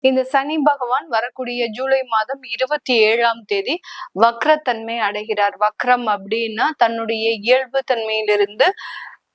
இந்த சனி பகவான் வரக்கூடிய ஜூலை மாதம் 27ஆம் தேதி வக்ரத்தன்மை அடைகிறார். வக்ரம் அப்படின்னா தன்னுடைய இயல்பு தன்மையிலிருந்து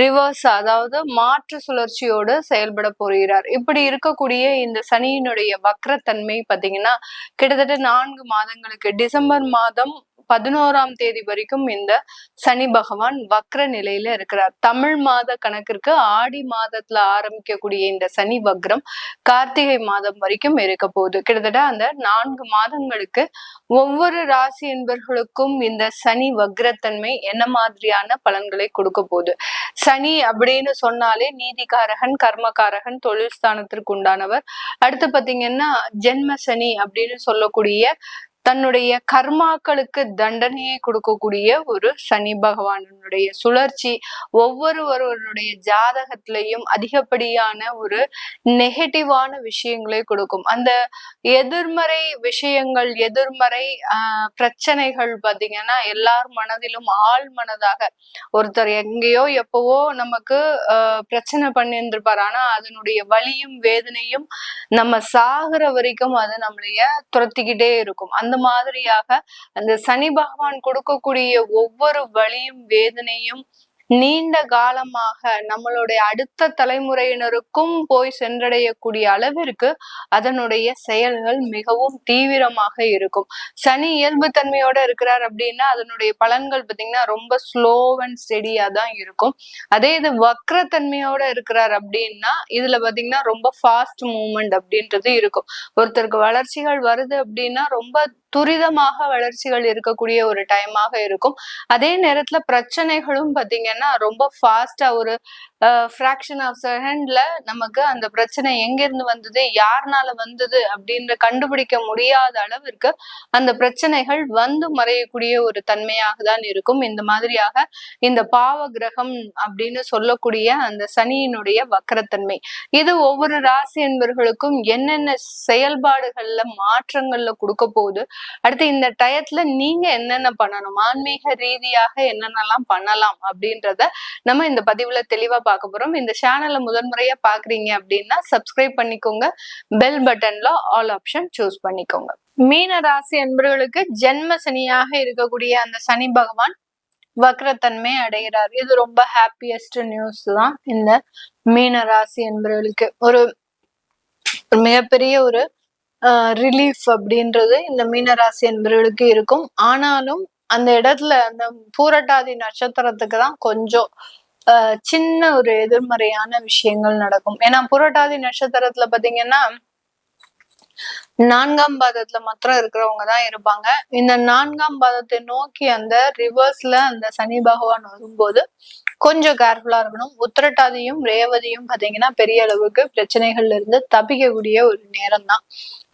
ரிவர்ஸ், அதாவது மாற்று சுழற்சியோடு செயல்பட போகிறார். இப்படி இருக்கக்கூடிய இந்த சனியினுடைய வக்ரத்தன்மை பாத்தீங்கன்னா கிட்டத்தட்ட 4 மாதங்களுக்கு, டிசம்பர் மாதம் 11ஆம் தேதி வரைக்கும் இந்த சனி பகவான் வக்ர நிலையில இருக்கிறார். தமிழ் மாத கணக்கிற்கு ஆடி மாதத்துல ஆரம்பிக்கக்கூடிய இந்த சனி வக்ரம் கார்த்திகை மாதம் வரைக்கும் இருக்க போகுது. கிட்டத்தட்ட அந்த 4 மாதங்களுக்கு ஒவ்வொரு ராசி என்பர்களுக்கும் இந்த சனி வக்ரத்தன்மை என்ன மாதிரியான பலன்களை கொடுக்க போகுது. சனி அப்படின்னு சொன்னாலே நீதிகாரகன், கர்மகாரகன், தொழில் ஸ்தானத்திற்கு உண்டானவர். அடுத்து பாத்தீங்கன்னா ஜென்ம சனி அப்படின்னு சொல்லக்கூடிய தன்னுடைய கர்மாக்களுக்கு தண்டனையை கொடுக்கக்கூடிய ஒரு சனி பகவானுடைய சுழற்சி ஒவ்வொருவருடைய ஜாதகத்திலையும் அதிகப்படியான ஒரு நெகட்டிவான விஷயங்களை கொடுக்கும். அந்த எதிர்மறை விஷயங்கள், எதிர்மறை பிரச்சனைகள் பாத்தீங்கன்னா எல்லார் மனதிலும் ஆள் மனதாக ஒருத்தர் எங்கேயோ எப்பவோ நமக்கு பிரச்சனை பண்ணியிருந்திருப்பார். ஆனா அதனுடைய வலியும் வேதனையும் நம்ம சாகுற வரைக்கும் அது நம்மளைய துரத்திக்கிட்டே இருக்கும். அந்த மாதிரியாக அந்த சனி பகவான் கொடுக்கக்கூடிய ஒவ்வொரு வலியும் வேதனையும் நீண்ட காலமாக நம்மளுடைய அடுத்த தலைமுறையினருக்கும் போய் சென்றடையக்கூடிய அளவிற்கு அதனுடைய செயல்கள் மிகவும் தீவிரமாக இருக்கும். சனி இயல்பு தன்மையோட இருக்கிறார் அப்படின்னா அதனுடைய பலன்கள் பார்த்தீங்கன்னா ரொம்ப ஸ்லோ அண்ட் ஸ்டெடியா தான் இருக்கும். அதே இது வக்ரத்தன்மையோட இருக்கிறார் அப்படின்னா இதுல பாத்தீங்கன்னா ரொம்ப ஃபாஸ்ட் மூவ்மெண்ட் அப்படின்றது இருக்கும். ஒருத்தருக்கு வளர்ச்சிகள் வருது அப்படின்னா ரொம்ப துரிதமாக வளர்ச்சிகள் இருக்கக்கூடிய ஒரு டைமாக இருக்கும். அதே நேரத்துல பிரச்சனைகளும் பாத்தீங்கன்னா ரொம்ப ஃபாஸ்டா ஒரு ஃபிராக்ஷன் ஆஃப் செகண்ட்ல நமக்கு அந்த பிரச்சனை எங்க இருந்து வந்தது, யாருனால வந்தது அப்படின்ற கண்டுபிடிக்க முடியாத அளவிற்கு அந்த பிரச்சனைகள் வந்து மறையக்கூடிய ஒரு தன்மையாக தான் இருக்கும். இந்த மாதிரியாக இந்த பாவ கிரகம் அப்படின்னு சொல்லக்கூடிய அந்த சனியினுடைய வக்கரத்தன்மை இது ஒவ்வொரு ராசி என்பவர்களுக்கும் என்னென்ன செயல்பாடுகள்ல மாற்றங்கள்ல கொடுக்க போகுது, அடுத்து இந்த டயத்துல நீங்க என்னென்ன பண்ணணும், ஆன்மீக ரீதியாக என்னென்னலாம் பண்ணலாம் அப்படின்றத நம்ம இந்த பதிவுல தெளிவா பார்க்க போறோம். இந்த சேனலை முதன்முறையா பாக்குறீங்க அப்படின்னா சப்ஸ்கிரைப் பண்ணிக்கோங்க, பெல் பட்டன்ல ஆல் ஆப்ஷன் சூஸ் பண்ணிக்கோங்க. மீன ராசி என்பவர்களுக்கு ஜென்ம சனியாக இருக்கக்கூடிய அந்த சனி பகவான் வக்ரத்தன்மை அடைகிறார். இது ரொம்ப ஹாப்பியஸ்ட் நியூஸ் தான் இந்த மீன ராசி என்பவர்களுக்கு. ஒரு மிகப்பெரிய ஒரு ரிலீஃப் அப்படின்றது இந்த மீனராசி என்பவர்களுக்கு இருக்கும். ஆனாலும் அந்த இடத்துல அந்த பூரட்டாதி நட்சத்திரத்துக்கு தான் கொஞ்சம் சின்ன ஒரு எதிர்மறையான விஷயங்கள் நடக்கும். ஏன்னா பூரட்டாதி நட்சத்திரத்துல பாத்தீங்கன்னா 4ஆம் பாதத்துல மாத்திரம் இருக்கிறவங்க தான் இருப்பாங்க. இந்த 4ஆம் பாதத்தை நோக்கி அந்த ரிவர்ஸ்ல அந்த சனி பகவான் வரும்போது கொஞ்சம் கேர்ஃபுல்லா இருக்கணும். உத்திரட்டாதியும் ரேவதியும் பாத்தீங்கன்னா பெரிய அளவுக்கு பிரச்சனைகள்ல இருந்து தப்பிக்கக்கூடிய ஒரு நேரம் தான்.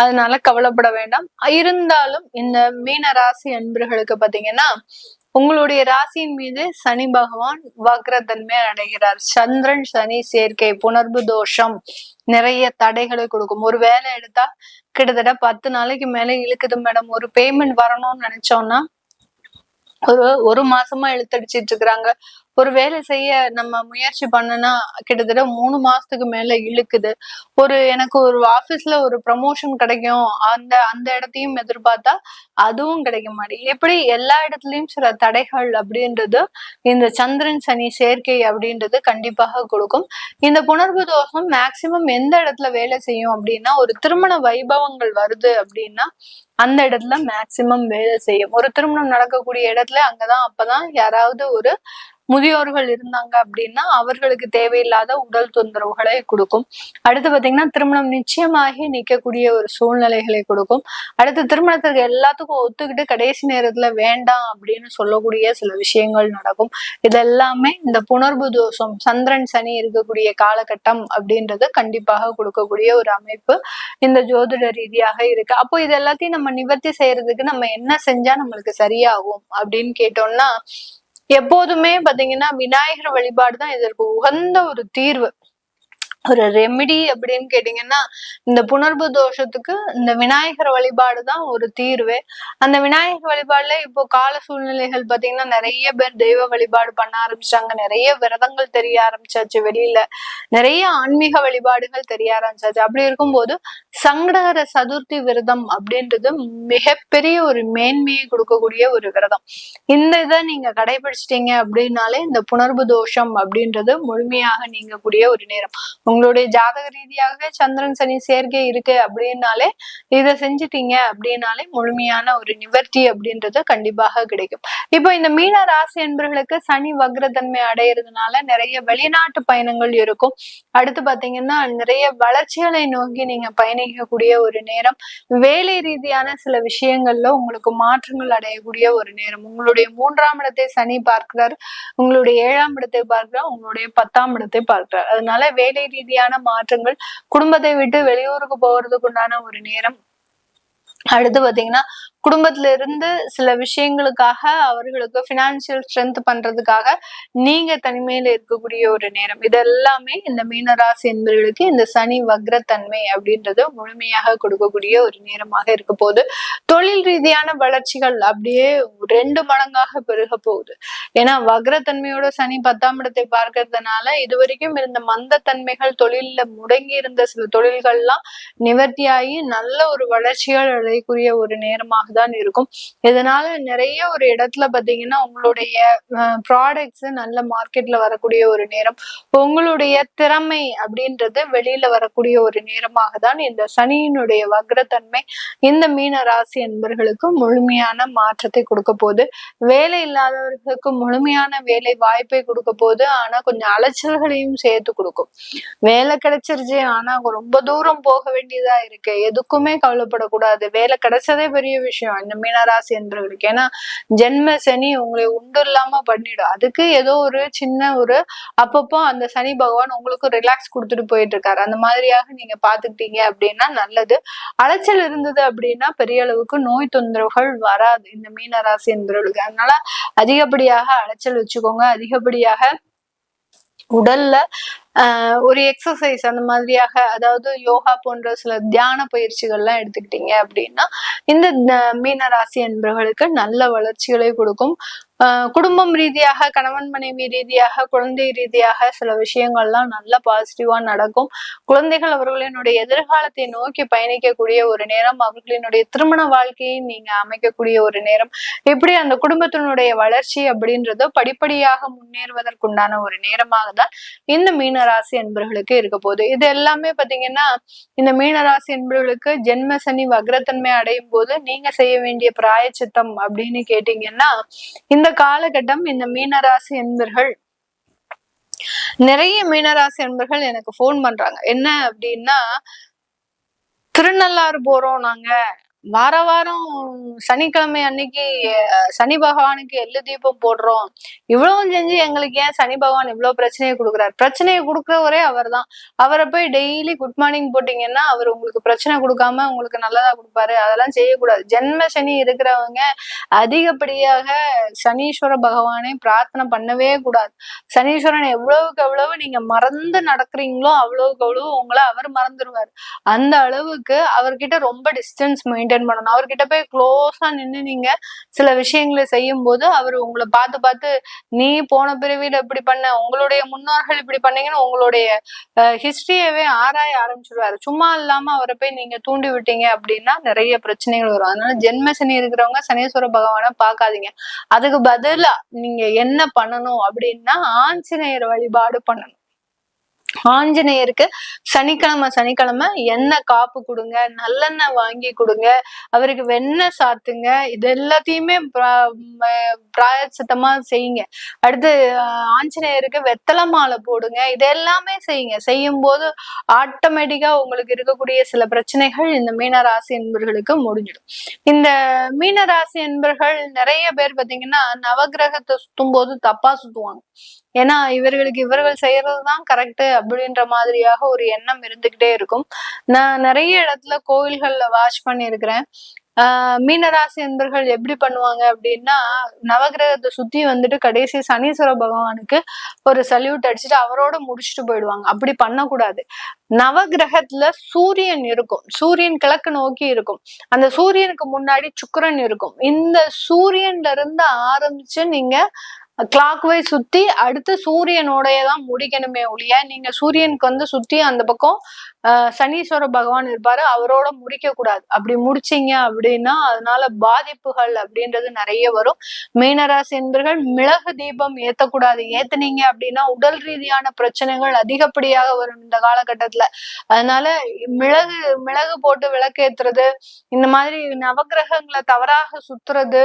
அதனால கவலைப்பட வேண்டாம். இருந்தாலும் இந்த மீன ராசி அன்பர்களுக்கு பாத்தீங்கன்னா உங்களுடைய ராசியின் மீது சனி பகவான் வக்ரத்தன்மை அடைகிறார். சந்திரன் சனி சேர்க்கை புணர்வு தோஷம் நிறைய தடைகளை கொடுக்கும். ஒரு வேலை எடுத்தா கிட்டத்தட்ட 10 நாளைக்கு மேல இழுக்குது மேடம். ஒரு பேமெண்ட் வரணும்னு நினைச்சோம்னா ஒரு மாசமா இழுத்தடிச்சிட்டு இருக்கிறாங்க. ஒரு வேலை செய்ய நம்ம முயற்சி பண்ணனா கிட்டத்தட்ட 3 மாசத்துக்கு மேல இழுக்குது. எனக்கு ஒரு ஆபீஸ்ல ஒரு ப்ரமோஷன் கிடைக்கும், அந்த இடத்தையும் எதிர்பார்த்தா அதுவும் கிடைக்க மாட்டேங்குது. எப்படி எல்லா இடத்துலயும் சில தடைகள் அப்படின்றது இந்த சந்திரன் சனி சேர்க்கை அப்படின்றது கண்டிப்பாக கொடுக்கும். இந்த புணர்வு தோஷம் மேக்சிமம் எந்த இடத்துல வேலை செய்யும் அப்படின்னா ஒரு திருமண வைபவங்கள் வருது அப்படின்னா அந்த இடத்துல மேக்சிமம் வேலை செய்யும். ஒரு திருமணம் நடக்கக்கூடிய இடத்துல அங்கதான் அப்பதான் யாராவது ஒரு முதியோர்கள் இருந்தாங்க அப்படின்னா அவர்களுக்கு தேவையில்லாத உடல் தொந்தரவுகளை கொடுக்கும். அடுத்து பாத்தீங்கன்னா திருமணம் நிச்சயமாகி நிக்கக்கூடிய ஒரு சூழ்நிலைகளை கொடுக்கும். அடுத்து திருமணத்துக்கு எல்லாத்துக்கும் ஒத்துக்கிட்டு கடைசி நேரத்துல வேண்டாம் அப்படின்னு சொல்லக்கூடிய சில விஷயங்கள் நடக்கும். இதெல்லாமே இந்த புணர்வு தோஷம் சந்திரன் சனி இருக்கக்கூடிய காலகட்டம் அப்படின்றது கண்டிப்பாக கொடுக்கக்கூடிய ஒரு அமைப்பு இந்த ஜோதிட ரீதியாக இருக்கு. அப்போ இது எல்லாத்தையும் நம்ம நிவர்த்தி செய்யறதுக்கு நம்ம என்ன செஞ்சா நம்மளுக்கு சரியாகும் அப்படின்னு கேட்டோம்னா எப்போதுமே பாத்தீங்கன்னா விநாயகர் வழிபாடு தான் இதற்கு உகந்த ஒரு தீர்வு. ஒரு ரெமிடி அப்படின்னு கேட்டீங்கன்னா, இந்த புணர்வு தோஷத்துக்கு இந்த விநாயகர் வழிபாடுதான் ஒரு தீர்வே. அந்த விநாயகர் வழிபாடுல இப்போ கால சூழ்நிலைகள் பாத்தீங்கன்னா நிறைய பேர் தெய்வ வழிபாடு பண்ண ஆரம்பிச்சாங்க. நிறைய விரதங்கள் தெரிய ஆரம்பிச்சாச்சு வெளியில. நிறைய ஆன்மீக வழிபாடுகள் தெரிய ஆரம்பிச்சாச்சு. அப்படி இருக்கும்போது சங்கடஹர சதுர்த்தி விரதம் அப்படின்றது மிகப்பெரிய ஒரு மேன்மையை கொடுக்கக்கூடிய ஒரு விரதம். இந்த இதை நீங்க கடைபிடிச்சிட்டீங்க அப்படின்னாலே இந்த புணர்வு தோஷம் அப்படின்றது முழுமையாக நீங்கக்கூடிய ஒரு நேரம். உங்களுடைய ஜாதக ரீதியாகவே சந்திரன் சனி சேர்க்கை இருக்கு அப்படின்னாலே இதை செஞ்சுட்டீங்க அப்படின்னாலே முழுமையான ஒரு நிவர்த்தி அப்படின்றது கண்டிப்பாக கிடைக்கும். இப்போ இந்த மீன ராசி என்பவர்களுக்கு சனி வக்ரத்தன்மை அடையிறதுனால நிறைய வெளிநாட்டு பயணங்கள் இருக்கும். அடுத்து பாத்தீங்கன்னா நிறைய வளர்ச்சிகளை நோக்கி நீங்க பயணிக்கக்கூடிய ஒரு நேரம். வேலை ரீதியான சில விஷயங்கள்ல உங்களுக்கு மாற்றங்கள் அடையக்கூடிய ஒரு நேரம். உங்களுடைய 3ஆம் இடத்தை சனி பார்க்கிறார், உங்களுடைய 7ஆம் இடத்தை பார்க்கிறார், உங்களுடைய 10ஆம் இடத்தை பார்க்கிறார். அதனால வேலை ரீதியான மாற்றங்கள், குடும்பத்தை விட்டு வெளியூருக்கு போறதுக்கு உண்டான ஒரு நேரம். அடுத்து பாத்தீங்கன்னா குடும்பத்துல இருந்து சில விஷயங்களுக்காக அவர்களுக்கு பினான்சியல் ஸ்ட்ரென்த் பண்றதுக்காக நீங்க தனிமையில இருக்கக்கூடிய ஒரு நேரம். இதெல்லாமே இந்த மீனராசி என்பவர்களுக்கு இந்த சனி வக்ரத்தன்மை அப்படின்றது முழுமையாக கொடுக்கக்கூடிய ஒரு நேரமாக இருக்க போகுது. தொழில் ரீதியான வளர்ச்சிகள் அப்படியே 2 மடங்காக பெருக போகுது. ஏன்னா வக்ரத்தன்மையோட சனி 10ஆம் இடத்தை பார்க்கறதுனால இதுவரைக்கும் இருந்த மந்த தன்மைகள், தொழில முடங்கி இருந்த சில தொழில்கள்லாம் நிவர்த்தியாகி நல்ல ஒரு வளர்ச்சிகள் அடையக்கூடிய ஒரு நேரமாக தான் இருக்கும். இதனால நிறைய ஒரு இடத்துல பாத்தீங்கன்னா உங்களுடைய ப்ராடக்ட்ஸ் நல்ல மார்க்கெட்ல வரக்கூடிய ஒரு நேரம். உங்களுடைய திறமை அப்படின்றது வெளியில வரக்கூடிய ஒரு நேரமாக தான் இந்த சனியினுடைய வக்ரத்தன்மை இந்த மீன ராசி என்பவர்களுக்கு முழுமையான மாற்றத்தை கொடுக்க போகுது. வேலை இல்லாதவர்களுக்கு முழுமையான வேலை வாய்ப்பை கொடுக்க போகுது. ஆனா கொஞ்சம் அலைச்சல்களையும் சேர்த்து கொடுக்கும். வேலை கிடைச்சிருச்சு, ஆனா ரொம்ப தூரம் போக வேண்டியதா இருக்கு, எதுக்குமே கவலைப்படக்கூடாது. வேலை கிடைச்சதே பெரிய விஷயம் இந்த மீனராசி என்பவர்களுக்கு. ஏன்னா ஜென்ம சனி உங்களை உண்டு இல்லாம பண்ணிடும். அதுக்கு ஏதோ ஒரு சின்ன ஒரு அப்பப்போ அந்த சனி பகவான் உங்களுக்கு ரிலாக்ஸ் கொடுத்துட்டு போயிட்டு இருக்காரு. அந்த மாதிரியாக நீங்க பாத்துக்கிட்டீங்க அப்படின்னா நல்லது. அலைச்சல் இருந்தது அப்படின்னா பெரிய அளவுக்கு நோய் தொந்தரவுகள் வராது இந்த மீனராசி என்பவர்களுக்கு. அதனால அதிகப்படியாக அலைச்சல் வச்சுக்கோங்க. அதிகப்படியாக உடல்ல ஒரு எக்ஸசைஸ் அந்த மாதிரியாக, அதாவது யோகா போன்ற சில தியான பயிற்சிகள்லாம் எடுத்துக்கிட்டீங்க அப்படின்னா இந்த மீன ராசி என்பவர்களுக்கு நல்ல வளர்ச்சிகளை கொடுக்கும். குடும்பம் ரீதியாக, கணவன் மனைவி ரீதியாக, குழந்தை ரீதியாக சில விஷயங்கள்லாம் நல்ல பாசிட்டிவா நடக்கும். குழந்தைகள் அவர்களினுடைய எதிர்காலத்தை நோக்கி பயணிக்கக்கூடிய ஒரு நேரம். அவர்களினுடைய திருமண வாழ்க்கையை நீங்க அமைக்கக்கூடிய ஒரு நேரம். இப்படி அந்த குடும்பத்தினுடைய வளர்ச்சி அப்படின்றது படிப்படியாக முன்னேறுவதற்குண்டான ஒரு நேரமாக தான் இந்த மீனராசி என்பவர்களுக்கு இருக்க போகுது. இது எல்லாமே பாத்தீங்கன்னா இந்த மீனராசி என்பவர்களுக்கு ஜென்ம சனி வக்ரத்தன்மை அடையும் போது நீங்க செய்ய வேண்டிய பிராயச்சித்தம் அப்படின்னு கேட்டீங்கன்னா, இந்த காலகட்டம் இந்த மீனராசி என்பர்கள், நிறைய மீனராசி என்பர்கள் எனக்கு போன் பண்றாங்க. என்ன அப்படின்னா, திருநள்ளாறு போறோம் நாங்க, வார வாரம் சனிக்கிழமை அன்னைக்கு சனி பகவானுக்கு எள்ளு தீபம் போடுறோம், இவ்வளவு செஞ்சு எங்களுக்கு ஏன் சனி பகவான் இவ்வளவு பிரச்சனையை கொடுக்குறாரு? பிரச்சனையை கொடுக்குறவரே அவர் தான். அவரை போய் டெய்லி குட் மார்னிங் போட்டீங்கன்னா அவர் உங்களுக்கு பிரச்சனை கொடுக்காம உங்களுக்கு நல்லதா கொடுப்பாரு. அதெல்லாம் செய்யக்கூடாது. ஜென்ம சனி இருக்கிறவங்க அதிகப்படியாக சனீஸ்வர பகவானை பிரார்த்தனை பண்ணவே கூடாது. சனீஸ்வரன் எவ்வளவுக்கு எவ்வளவு நீங்க மறந்து நடக்கிறீங்களோ அவ்வளவுக்கு அவ்வளவு உங்களை அவர் மறந்துடுவார். அந்த அளவுக்கு அவர்கிட்ட ரொம்ப டிஸ்டன்ஸ் மெயின்டைன் பண்ணணும். அவர்கிட்ட போய் க்ளோஸா நின்று நீங்க சில விஷயங்களை செய்யும் போது அவர் உங்களை பார்த்து நீ போன பிறவியில இப்படி பண்ண, உங்களுடைய முன்னோர்கள் இப்படி பண்ணீங்கன்னு உங்களுடைய ஹிஸ்டரியவே ஆராய ஆரம்பிச்சிடுவாரு. சும்மா இல்லாம அவரை போய் நீங்க தூண்டி விட்டீங்க அப்படின்னா நிறைய பிரச்சனைகள் வரும். அதனால ஜென்ம சனி இருக்கிறவங்க சனீஸ்வர பகவானை பார்க்காதீங்க. அதுக்கு பதிலா நீங்க என்ன பண்ணணும் அப்படின்னா ஆஞ்சநேயர் வழிபாடு பண்ணணும். ஆஞ்சநேயருக்கு சனிக்கிழமை எண்ணெய் காப்பு கொடுங்க, நல்லெண்ணெய் வாங்கி கொடுங்க, அவருக்கு வெண்ணெய் சாத்துங்க. இது எல்லாத்தையுமே பிராயச்சித்தமா செய்யுங்க. அடுத்து ஆஞ்சநேயருக்கு வெத்தலை மாலை போடுங்க. இது எல்லாமே செய்யுங்க. செய்யும் போது ஆட்டோமேட்டிக்கா உங்களுக்கு இருக்கக்கூடிய சில பிரச்சனைகள் இந்த மீனராசி என்பர்களுக்கு முடிஞ்சிடும். இந்த மீனராசி என்பர்கள் நிறைய பேர் பாத்தீங்கன்னா நவகிரகத்தை சுத்தும் போது தப்பா சுத்துவாங்க. ஏன்னா இவர்கள் செய்யறதுதான் கரெக்ட் அப்படின்ற மாதிரியாக ஒரு எண்ணம் இருந்துகிட்டே இருக்கும். நான் நிறைய இடத்துல கோவில்கள்ல வாட்ச் பண்ணியிருக்கிறேன். மீனராசி என்பர்கள் எப்படி பண்ணுவாங்க அப்படின்னா, நவகிரகத்தை சுத்தி வந்துட்டு கடைசி சனீஸ்வர பகவானுக்கு ஒரு சல்யூட் அடிச்சுட்டு அவரோட முடிச்சுட்டு போயிடுவாங்க. அப்படி பண்ணக்கூடாது. நவகிரகத்துல சூரியன் இருக்கும். சூரியன் கிழக்கு நோக்கி இருக்கும். அந்த சூரியனுக்கு முன்னாடி சுக்கிரன் இருக்கும். இந்த சூரியன்ல இருந்து ஆரம்பிச்சு நீங்க கிளாக் வைஸ் சுத்தி அடுத்து சூரியனோடயதான் முடிக்கணுமே ஒழிய, நீங்க சூரியனுக்கு வந்து சுத்தி அந்த பக்கம் சனீஸ்வர பகவான் இருப்பாரு, அவரோட முடிக்க கூடாது. அப்படி முடிச்சீங்க அப்படின்னா அதனால பாதிப்புகள் அப்படின்றது நிறைய வரும். மீனராசி என்பர்கள் மிளகு தீபம் ஏத்தக்கூடாது. ஏத்துனீங்க அப்படின்னா உடல் ரீதியான பிரச்சனைகள் அதிகப்படியாக வரும் இந்த காலகட்டத்துல. அதனால மிளகு மிளகு போட்டு விளக்கேத்துறது, இந்த மாதிரி நவகிரகங்களை தவறாக சுத்துறது,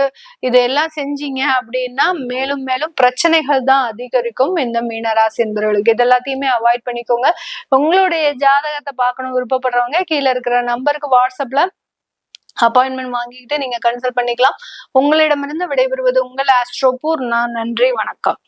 இதெல்லாம் செஞ்சீங்க அப்படின்னா மேலும் மேலும் பிரச்சனைகள் தான் அதிகரிக்கும் இந்த மீனராசி என்பவர்களுக்கு. இது எல்லாத்தையுமே அவாய்ட் பண்ணிக்கோங்க. உங்களுடைய ஜாதகத்தை பார்க்கணும் விருப்பப்படுறவங்க கீழே இருக்கிற நம்பருக்கு வாட்ஸ்அப்ல அப்பாயின்மெண்ட் வாங்கிக்கிட்டு நீங்க கன்சல்ட் பண்ணிக்கலாம். உங்களிடமிருந்து விடைபெறுவது உங்கள் ஆஸ்ட்ரோ பூர்ணா. நன்றி, வணக்கம்.